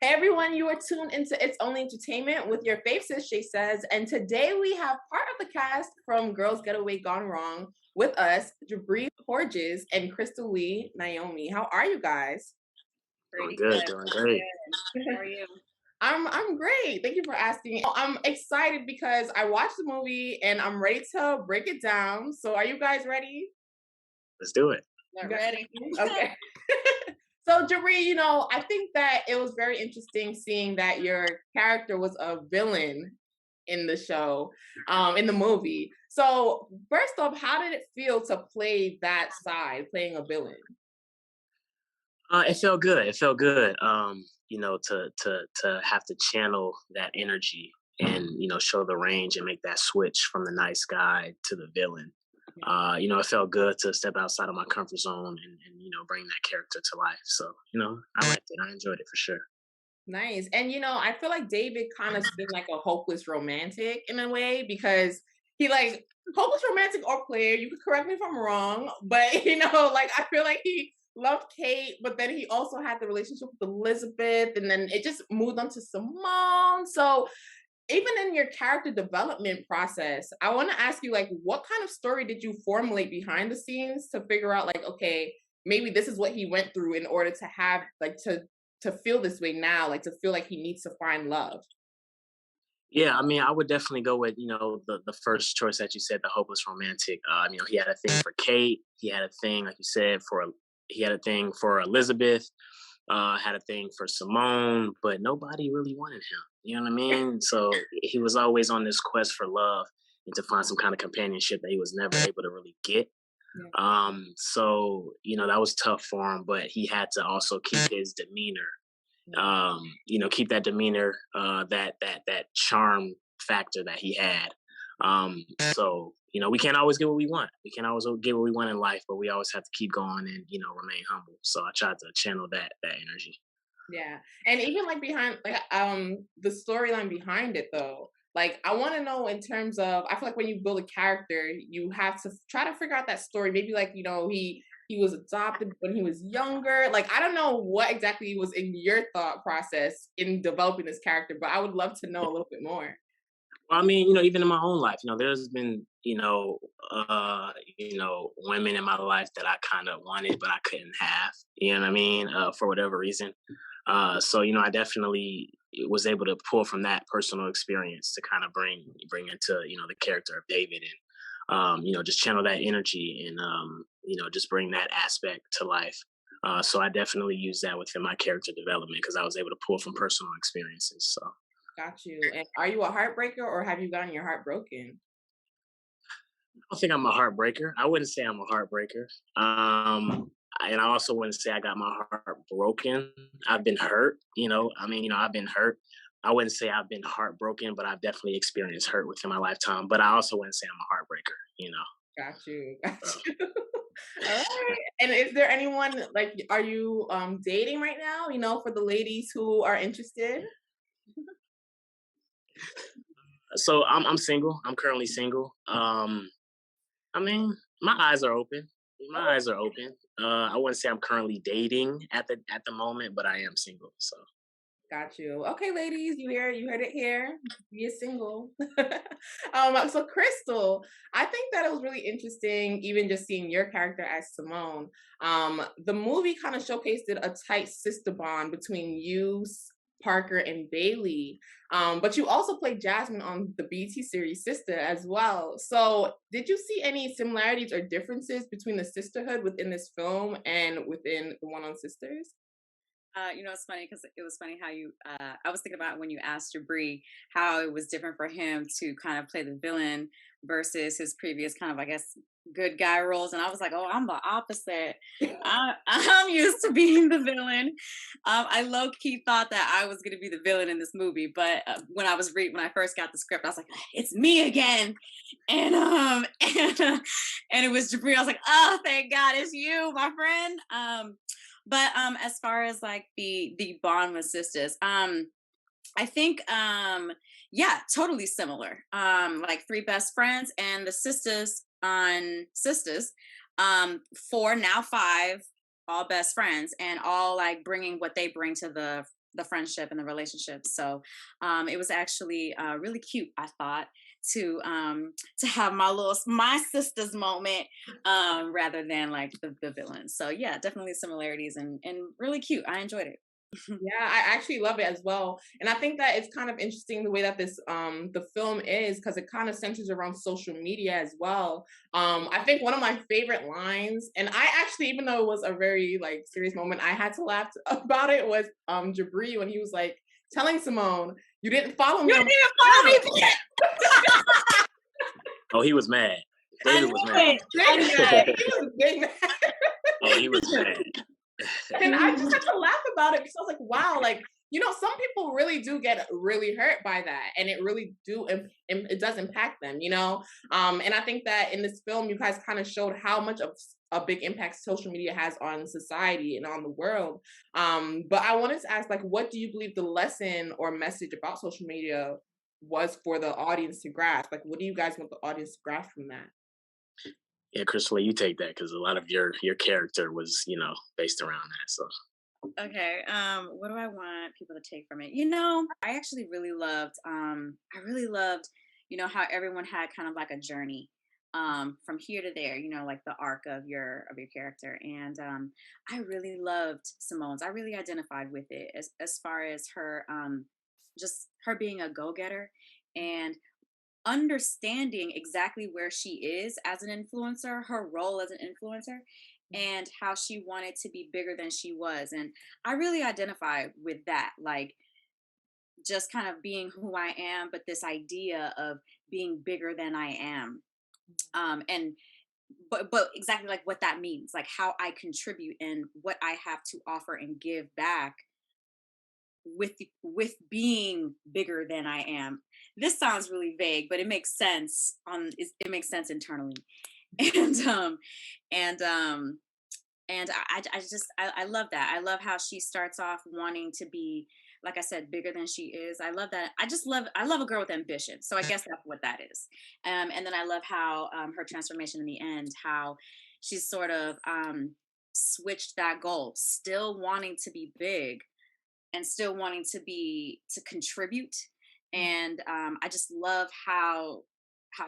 Hey everyone, you are tuned into It's Only Entertainment with your fave sis, Shay Says, and today we have part of the cast from Girls Getaway Gone Wrong with us, Jibre Hordges and Crystal Lee Naomi. How are you guys? Doing Pretty good, good, doing pretty great. good. How are you? I'm great. Thank you for asking. I'm excited because I watched the movie and I'm ready to break it down. So are you guys ready? Let's do it. You Not guys ready. ready? Okay. So, Jibre, I think that it was very interesting seeing that your character was a villain in the show, in the movie. So, first off, how did it feel to play that side, playing a villain? It felt good. It felt good. To have to channel that energy and show the range and make that switch from the nice guy to the villain. It felt good to step outside of my comfort zone and bring that character to life. So I liked it. I enjoyed it for sure. Nice. And I feel like David kind of been like a hopeless romantic in a way because he like hopeless romantic or player. You could correct me if I'm wrong, but like I feel like he loved Kate, but then he also had the relationship with Elizabeth, and then it just moved on to Simone. So even in your character development process, I want to ask you like what kind of story did you formulate behind the scenes to figure out like, okay, maybe this is what he went through in order to have like to feel this way now, like to feel like he needs to find love. Yeah, I mean, I would definitely go with the first choice that you said, the hopeless romantic. He had a thing for Kate. He had a thing, like you said, he had a thing for Elizabeth. Had a thing for Simone, but nobody really wanted him. You know what I mean? So he was always on this quest for love and to find some kind of companionship that he was never able to really get. Yeah. That was tough for him, but he had to also keep his demeanor. Keep that demeanor, that charm factor that he had. We can't always get what we want. We can't always get what we want in life, but we always have to keep going and remain humble. So I tried to channel that energy. Yeah. And even like behind like the storyline behind it though. Like I want to know in terms of I feel like when you build a character, you have to try to figure out that story. Maybe like, he was adopted when he was younger. Like I don't know what exactly was in your thought process in developing this character, but I would love to know a little bit more. Well, I mean, even in my own life, there's been, women in my life that I kind of wanted, but I couldn't have, you know what I mean? For whatever reason. I definitely was able to pull from that personal experience to kind of bring into, the character of David and, just channel that energy and, just bring that aspect to life. So I definitely use that within my character development because I was able to pull from personal experiences. So Got you. And are you a heartbreaker or have you gotten your heart broken? I don't think I'm a heartbreaker. I wouldn't say I'm a heartbreaker. And I also wouldn't say I got my heart broken. I've been hurt, I've been hurt. I wouldn't say I've been heartbroken, but I've definitely experienced hurt within my lifetime. But I also wouldn't say I'm a heartbreaker. Got you. Got So. you. All right. And is there anyone like are you dating right now, for the ladies who are interested? So I'm single. I'm currently single. I mean, my eyes are open. My eyes are open. I wouldn't say I'm currently dating at the moment, but I am single. So Got you. Okay, ladies, you heard it here. Be a single. So Crystal, I think that it was really interesting, even just seeing your character as Simone. The movie kind of showcased a tight sister bond between you, Parker, and Bailey. But you also played Jasmine on the BT series Sister as well. So did you see any similarities or differences between the sisterhood within this film and within the one on Sisters? It's funny because it was funny how I was thinking about when you asked Jibre how it was different for him to kind of play the villain versus his previous kind of, I guess, good guy roles. And I was like, oh, I'm the opposite. I'm used to being the villain. I low key thought that I was going to be the villain in this movie. But when I first got the script, I was like, it's me again. And, and it was Jibre. I was like, oh, thank God it's you, my friend. But as far as like the bond with sisters, I think yeah, totally similar. Like three best friends and the sisters on sisters, four now five, all best friends and all like bringing what they bring to the the friendship and the relationship. So it was actually really cute, I thought, to have my sister's moment rather than like the villain. So yeah, definitely similarities and really cute. I enjoyed it. Yeah, I actually love it as well. And I think that it's kind of interesting the way that this the film is, because it kind of centers around social media as well. I think one of my favorite lines, and I actually, even though it was a very like serious moment, I had to laugh about it, was Jibre when he was like telling Simone, "You didn't follow me You on didn't even follow me. Oh, he was mad. I David knew was mad. it. I Big knew mad. it. He was big mad." Oh, he was mad. And I just had to laugh about it because I was like, wow, like, some people really do get really hurt by that. And it really it does impact them. And I think that in this film, you guys kind of showed how much of a big impact social media has on society and on the world. But I wanted to ask, like, what do you believe the lesson or message about social media was for the audience to grasp? Like, what do you guys want the audience to grasp from that? Yeah, Crystal, you take that because a lot of your character was, based around that. So Okay. What do I want people to take from it? I actually really loved how everyone had kind of like a journey from here to there, like the arc of your character. And I really loved Simone's. I really identified with it as far as her just her being a go-getter and understanding exactly where she is as an influencer, her role as an influencer, and how she wanted to be bigger than she was. And I really identify with that, like just kind of being who I am, but this idea of being bigger than I am. And but exactly like what that means, like how I contribute and what I have to offer and give back with being bigger than I am. This sounds really vague, but it makes sense it makes sense internally. And and um and I love that. I love how she starts off wanting to be, like I said, bigger than she is. I love that. I love a girl with ambition. So I guess that's what that is. And then I love how her transformation in the end, how she's sort of switched that goal, still wanting to be big and still wanting to contribute. And I just love how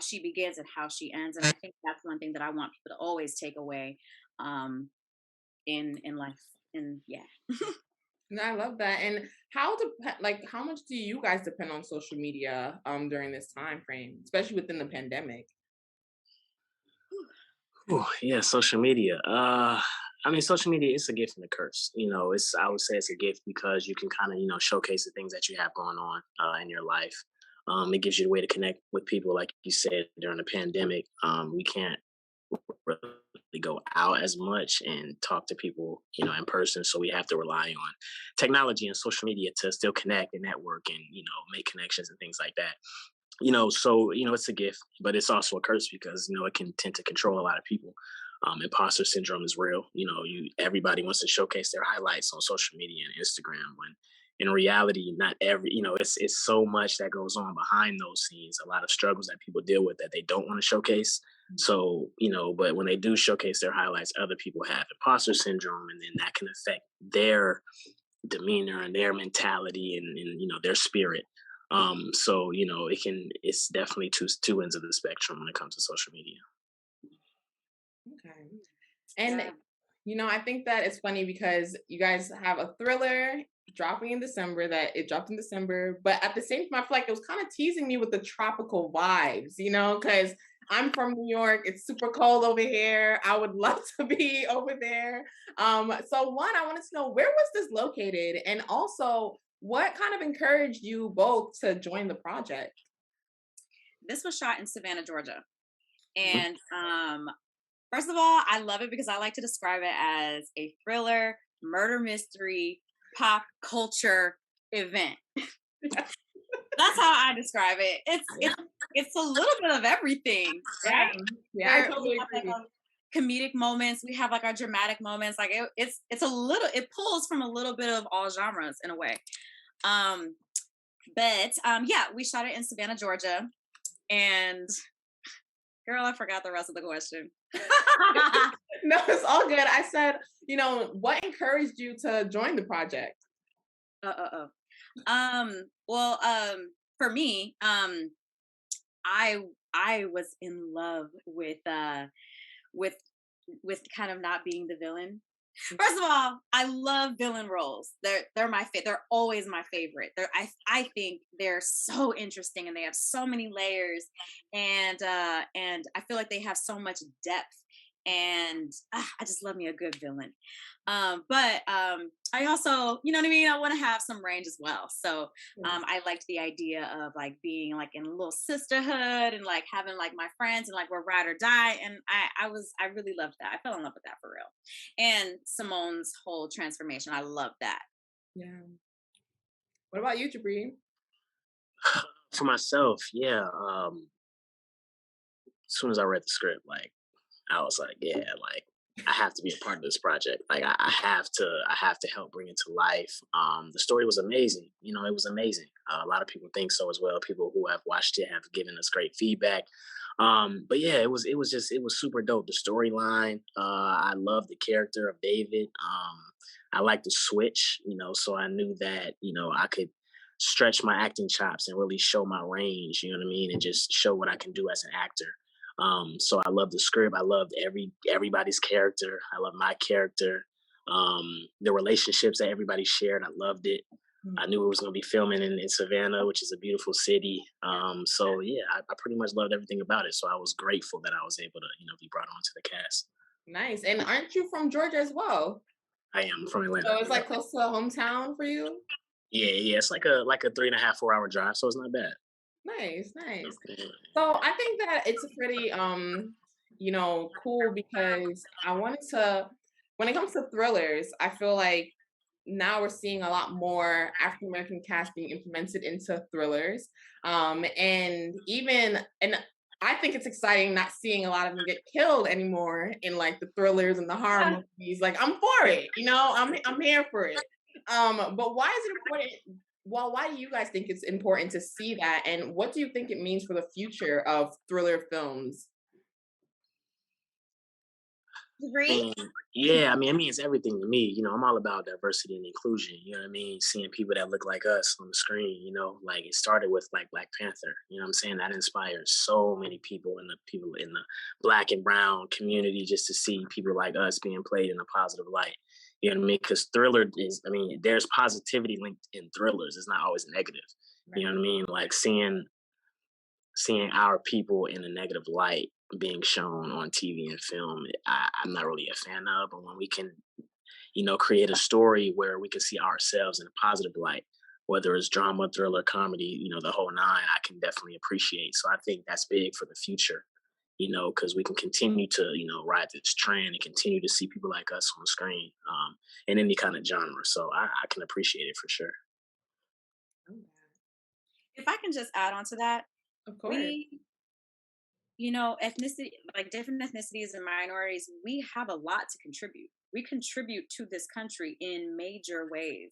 she begins and how she ends. And I think that's one thing that I want people to always take away um, in life. And yeah. No, I love that. And how much do you guys depend on social media during this time frame, especially within the pandemic? Ooh, yeah, social media. I mean, social media is a gift and a curse. I would say it's a gift because you can kind of, showcase the things that you have going on in your life. It gives you a way to connect with people, like you said, during the pandemic. We can't really go out as much and talk to people, in person. So we have to rely on technology and social media to still connect and network and, make connections and things like that. It's a gift, but it's also a curse because, it can tend to control a lot of people. Imposter syndrome is real. Everybody wants to showcase their highlights on social media and Instagram when in reality, not every, it's so much that goes on behind those scenes, a lot of struggles that people deal with that they don't want to showcase. So, but when they do showcase their highlights, other people have imposter syndrome, and then that can affect their demeanor and their mentality and their spirit. It's definitely two ends of the spectrum when it comes to social media. Okay. And Yeah. I think that it's funny because you guys have a thriller dropping in December, that it dropped in December, but at the same time, I feel like it was kind of teasing me with the tropical vibes, because I'm from New York. It's super cold over here. I would love to be over there. So one, I wanted to know, where was this located? And also, what kind of encouraged you both to join the project? This was shot in Savannah, Georgia. Mhm. And first of all, I love it because I like to describe it as a thriller, murder mystery, pop culture event. That's how I describe it. It's a little bit of everything, Yeah, right? yeah, I Where we totally have like agree. our comedic moments, we have like our dramatic moments. Like it's a little, it pulls from a little bit of all genres in a way. Um, but yeah, we shot it in Savannah, Georgia, and girl, I forgot the rest of the question. No, it's all good. I said, what encouraged you to join the project? Well, for me, I I was in love with kind of not being the villain. First of all, I love villain roles. They're my they're always my favorite. I think they're so interesting and they have so many layers, and I feel like they have so much depth. And I just love me a good villain. But I also, you know what I mean. I want to have some range as well. So I liked the idea of like being like in a little sisterhood and like having like my friends and like we're ride or die. And I really loved that. I fell in love with that for real. And Simone's whole transformation, I love that. Yeah. What about you, Jibre? For myself, yeah. As soon as I read the script, like I was like, yeah, like I have to be a part of this project. Like I have to help bring it to life. The story was amazing. You know, it was amazing. A lot of people think so as well. People who have watched it have given us great feedback. But yeah, it was super dope. The storyline. I love the character of David. I like the switch. You know, so I knew that I could stretch my acting chops and really show my range. You know what I mean, and just show what I can do as an actor. So I love the script. I loved everybody's character. I love my character. The relationships that everybody shared. I loved it. I knew it was going to be filming in Savannah, which is a beautiful city. So yeah, I pretty much loved everything about it. So I was grateful that I was able to, be brought onto the cast. Nice. And aren't you from Georgia as well? I am from Atlanta. So it's like close to a hometown for you? Yeah, yeah. It's like a 3.5, 4 hour drive, so it's not bad. Nice, nice. So I think that it's pretty cool because I wanted to when it comes to thrillers, I feel like now we're seeing a lot more African American cast being implemented into thrillers. And I think it's exciting not seeing a lot of them get killed anymore in like the thrillers and the horror movies. Like I'm for it, I'm here for it. But why is it important? Well, why do you guys think it's important to see that? And what do you think it means for the future of thriller films? Agree? Yeah, I mean, it means everything to me. I'm all about diversity and inclusion. You know what I mean? Seeing people that look like us on the screen. Like it started with like Black Panther. You know what I'm saying? That inspired so many people in the Black and brown community just to see people like us being played in a positive light. You know what I mean? Because thriller is, I mean, there's positivity linked in thrillers. It's not always negative. Right. You know what I mean? Like seeing our people in a negative light being shown on TV and film, I'm not really a fan of. But when we can, create a story where we can see ourselves in a positive light, whether it's drama, thriller, comedy, the whole nine, I can definitely appreciate. So I think that's big for the future, because we can continue to, ride this trend and continue to see people like us on screen in any kind of genre. So I can appreciate it for sure. If I can just add on to that, Of course. we, ethnicity, like different ethnicities and minorities, we have a lot to contribute. We contribute to this country in major ways.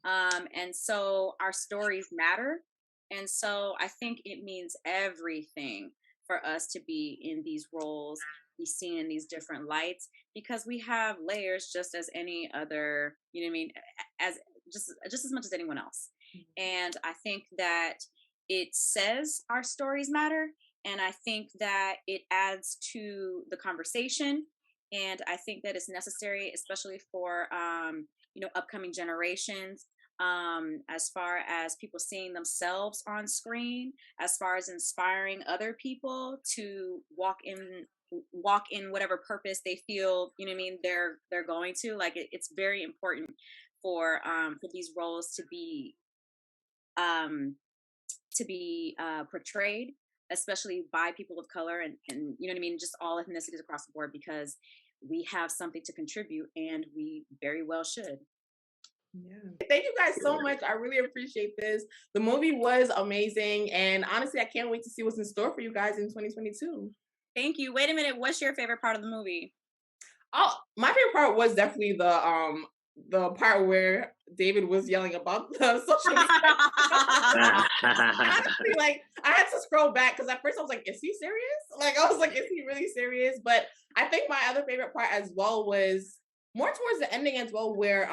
And so our stories matter. And so I think it means everything for us to be in these roles, be seen in these different lights, because we have layers just as any other, you know what I mean, as just as much as anyone else. And I think that it says our stories matter. And I think that it adds to the conversation. And I think that it's necessary, especially for upcoming generations, as far as people seeing themselves on screen, as far as inspiring other people to walk in whatever purpose they feel, you know what I mean, they're going to. Like it's very important for these roles um to be portrayed, especially by people of color, and you know what I mean, just all ethnicities across the board, because we have something to contribute and we very well should. Yeah. Thank you guys so much. I really appreciate this. The movie was amazing. And honestly, I can't wait to see what's in store for you guys in 2022. Thank you. Wait a minute. What's your favorite part of the movie? Oh, my favorite part was definitely the part where David was yelling about the social media. Honestly, like I had to scroll back because at first I was like, is he serious? Like I was like, is he really serious? But I think my other favorite part as well was more towards the ending as well, where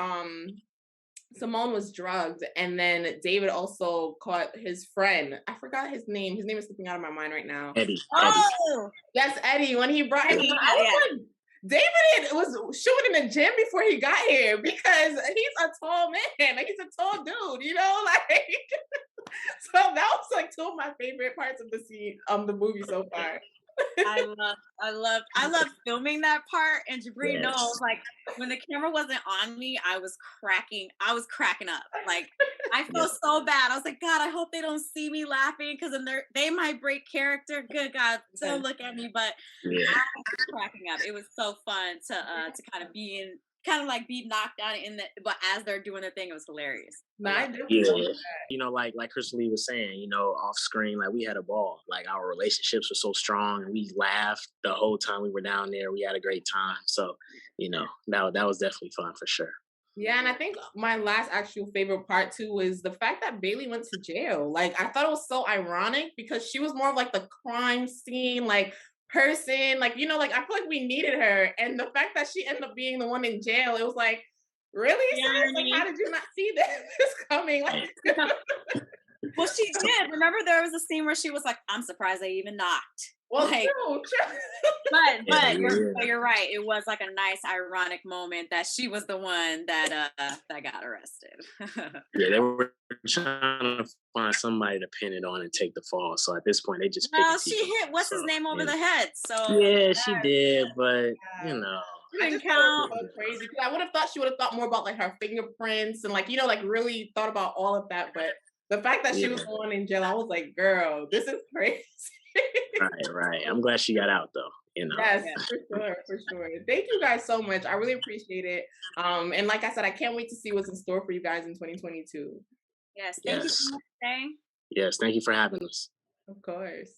Simone was drugged, and then David also caught his friend. I forgot his name. His name is slipping out of my mind right now. Eddie. Oh, Yes, Eddie. When he brought him, Eddie, I yeah. was like, David was shooting in the gym before he got here because he's a tall man. Like he's a tall dude, you know, like. So that was like two of my favorite parts of the scene, the movie so far. I love filming that part. And Jibre knows, Yes. like, when the camera wasn't on me, I was cracking up. Like, I Yeah. felt so bad. I was like, God, I hope they don't see me laughing because then they might break character. Good God, don't look at me. But Yeah. I was cracking up. It was so fun to kind of be in, kind of like be knocked out in the, but as they're doing the thing, it was hilarious. No, I I loved it. definitely love Yeah. that. You know, like Crystal Lee was saying, you know, off screen, like we had a ball. Like our relationships were so strong and we laughed the whole time we were down there. We had a great time. So, you know, that was definitely fun for sure. Yeah, and I think my last actual favorite part too was the fact that Bailey went to jail. Like I thought it was so ironic because she was more of like the crime scene, like person, like you know, like I feel like we needed her. And the fact that she ended up being the one in jail, it was like, really, The sis? Like, how irony. did you not see this coming? Like, Well, she did. Remember, there was a scene where she was like, "I'm surprised they even knocked." well, Like, true. but Yeah, but you're right. It was like a nice ironic moment that she was the one that got arrested. yeah, they were trying to find somebody to pin it on and take the fall. So at this point, they just picking Well, she people. hit what's So his name over you the know. head, so Yeah, she did, but you Yeah. know, it I didn't just thought it count. was so crazy because I would have thought she would have thought more about like her fingerprints and like you know like really thought about all of that. But the fact that she yeah, was the one in jail, I was like, girl, this is crazy. right. I'm glad she got out though. You know. Yes, Yeah. for sure, for sure. Thank you guys so much. I really appreciate it. And like I said, I can't wait to see what's in store for you guys in 2022. Yes. Thank you so Yes, much, Jay. yes. Thank you for having us. Of course.